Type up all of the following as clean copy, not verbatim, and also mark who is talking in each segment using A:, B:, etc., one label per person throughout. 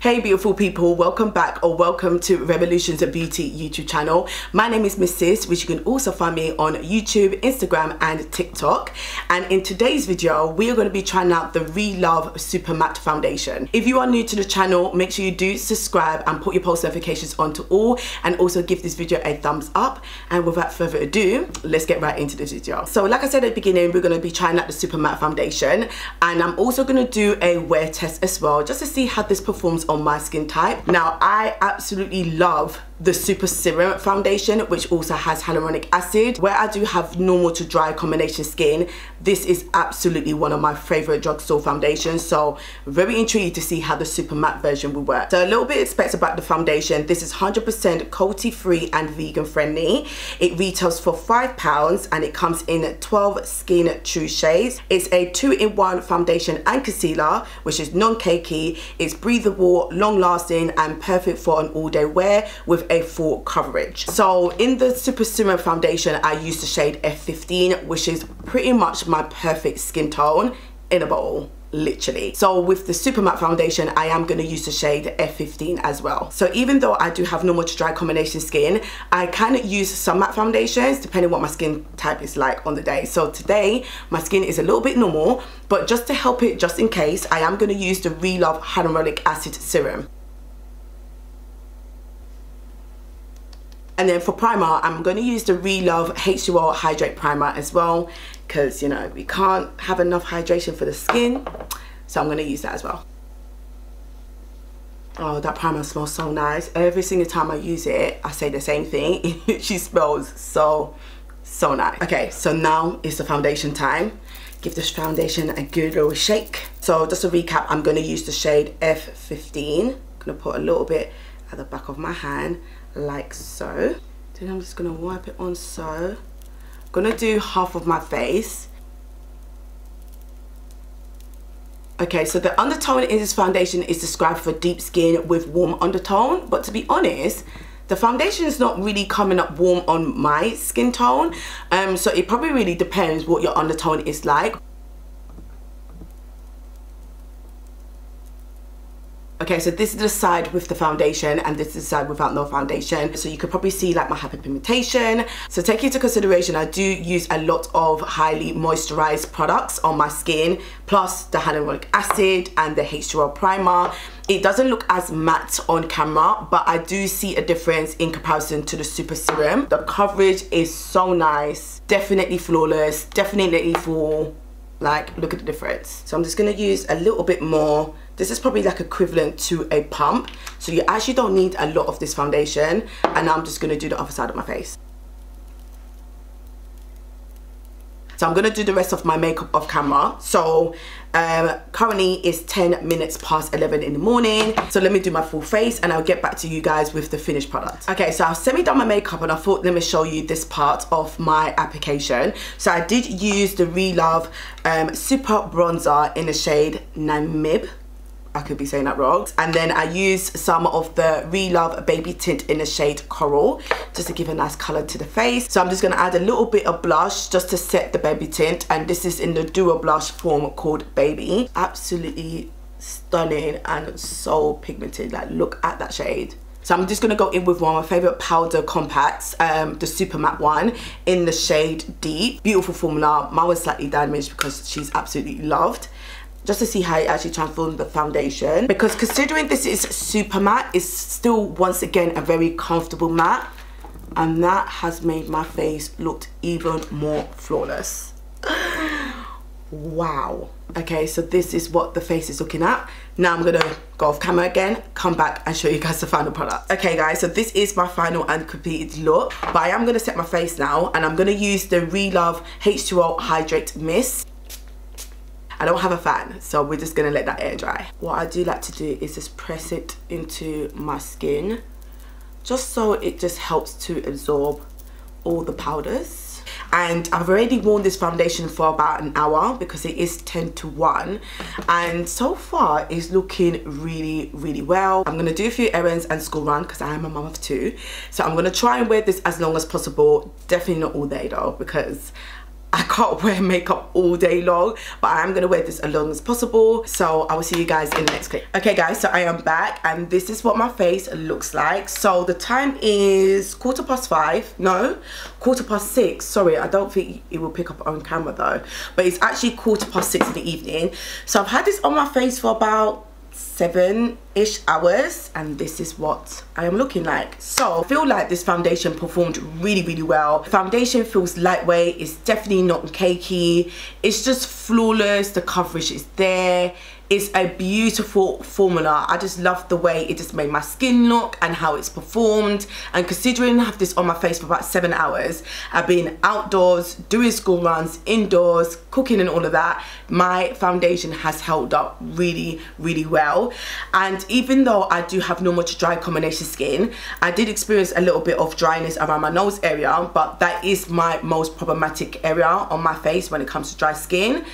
A: Hey beautiful people, welcome back or welcome to Revolutions of Beauty YouTube channel. My name is Miss Sydz, which you can also find me on YouTube, Instagram and TikTok. And in today's video, we are going to be trying out the Relove Super Matte Foundation. If you are new to the channel, make sure you do subscribe and put your post notifications on to all, and also give this video a thumbs up. And without further ado, let's get right into this video. So like I said at the beginning, we're going to be trying out the Super Matte Foundation, and I'm also going to do a wear test as well, just to see how this performs on my skin type. Now, I absolutely love the Super Serum Foundation, which also has hyaluronic acid. Where I do have normal to dry combination skin, this is absolutely one of my favorite drugstore foundations, so very intrigued to see how the super matte version will work. So a little bit expect about the foundation. This is 100% cruelty free and vegan friendly. It retails for £5 and it comes in 12 skin true shades. It's a 2-in-1 foundation and concealer, which is non-cakey. It's breathable, long lasting and perfect for an all day wear with a full coverage. So in the Super Serum Foundation, I use the shade F15, which is pretty much my perfect skin tone in a bottle, literally. So with the Super Matte Foundation, I am going to use the shade F15 as well. So even though I do have normal to dry combination skin, I can use some matte foundations depending what my skin type is like on the day. So today my skin is a little bit normal, but just to help it, just in case, I am going to use the Relove Hyaluronic Acid Serum. And then for primer, I'm going to use the Relove H2O Hydrate Primer as well, because, you know, we can't have enough hydration for the skin. So I'm going to use that as well. Oh, that primer smells so nice. Every single time I use it, I say the same thing. It literally smells so nice. Okay, so now is the foundation time. Give this foundation a good little shake. So just to recap, I'm going to use the shade F15. I'm going to put a little bit at the back of my hand, like so. Then I'm just gonna wipe it on so. I'm gonna do half of my face. Okay, so the undertone in this foundation is described for deep skin with warm undertone, but to be honest, the foundation is not really coming up warm on my skin tone, so it probably really depends what your undertone is like. Okay, so this is the side with the foundation and this is the side without no foundation. So you could probably see like my hyperpigmentation. So take into consideration, I do use a lot of highly moisturized products on my skin, plus the hyaluronic acid and the H2O primer. It doesn't look as matte on camera, but I do see a difference in comparison to the Super Serum. The coverage is so nice, definitely flawless, definitely full. Like, look at the difference. So I'm just gonna use a little bit more. This is probably like equivalent to a pump, so you actually don't need a lot of this foundation. And now I'm just going to do the other side of my face. So I'm going to do the rest of my makeup off camera. So currently it's 10 minutes past 11 in the morning. So let me do my full face and I'll get back to you guys with the finished product. Okay, so I've semi-done my makeup and I thought let me show you this part of my application. So I did use the Relove Super Bronzer in the shade Namib. I could be saying that wrong. And then I used some of the Relove Baby Tint in the shade Coral, just to give a nice colour to the face. So I'm just going to add a little bit of blush just to set the baby tint. And this is in the Duo Blush form called Baby. Absolutely stunning and so pigmented. Like, look at that shade. So I'm just going to go in with one of my favourite powder compacts, the Super Matte one in the shade Deep. Beautiful formula. Mine was slightly damaged because she's absolutely loved. Just to see how it actually transforms the foundation, because considering this is super matte, it's still once again a very comfortable matte, and that has made my face look even more flawless. Wow. Okay, so this is what the face is looking at. Now I'm gonna go off camera again, come back and show you guys the final product. Okay guys, so this is my final and completed look, but I am gonna set my face now and I'm gonna use the Relove H2O Hydrate Mist. I don't have a fan, so we're just gonna let that air dry. What I do like to do is just press it into my skin, just so it just helps to absorb all the powders. And I've already worn this foundation for about an hour because it is 10 to 1. And so far it's looking really well. I'm gonna do a few errands and school run because I am a mum of 2. So I'm gonna try and wear this as long as possible. Definitely not all day though, because I can't wear makeup all day long, but I am going to wear this as long as possible. So I will see you guys in the next clip. Okay guys, so I am back and this is what my face looks like. So the time is 5:15, no, 6:15. Sorry, I don't think it will pick up on camera though, but it's actually 6:15 in the evening. So I've had this on my face for about 7-ish hours and this is what I am looking like. So I feel like this foundation performed really well. The foundation feels lightweight, it's definitely not cakey, it's just flawless, the coverage is there. It's a beautiful formula. I just love the way it just made my skin look and how it's performed. And considering I have this on my face for about 7 hours, I've been outdoors, doing school runs, indoors, cooking and all of that, my foundation has held up really well. And even though I do have normal to dry combination skin, I did experience a little bit of dryness around my nose area, but that is my most problematic area on my face when it comes to dry skin.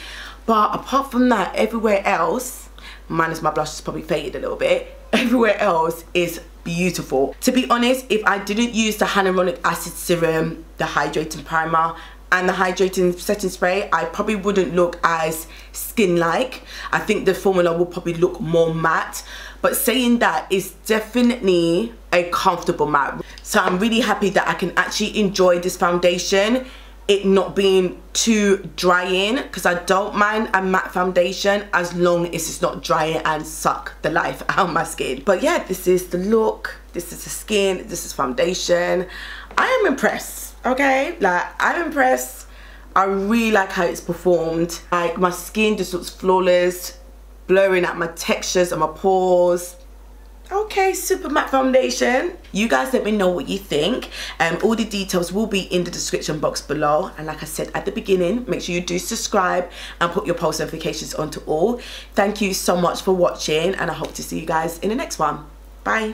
A: But apart from that, everywhere else, minus my blush is probably faded a little bit, everywhere else is beautiful. To be honest, if I didn't use the hyaluronic acid serum, the hydrating primer and the hydrating setting spray, I probably wouldn't look as skin-like. I think the formula will probably look more matte. But saying that, it's definitely a comfortable matte. So I'm really happy that I can actually enjoy this foundation, it not being too drying, because I don't mind a matte foundation as long as it's not drying and suck the life out of my skin. But yeah, this is the look, this is the skin, this is foundation. I am impressed, okay? Like, I'm impressed. I really like how it's performed. Like, my skin just looks flawless, blurring out my textures and my pores. Okay, super matte foundation. You guys let me know what you think. All the details will be in the description box below. And like I said at the beginning, make sure you do subscribe and put your post notifications on to all. Thank you so much for watching and I hope to see you guys in the next one. Bye.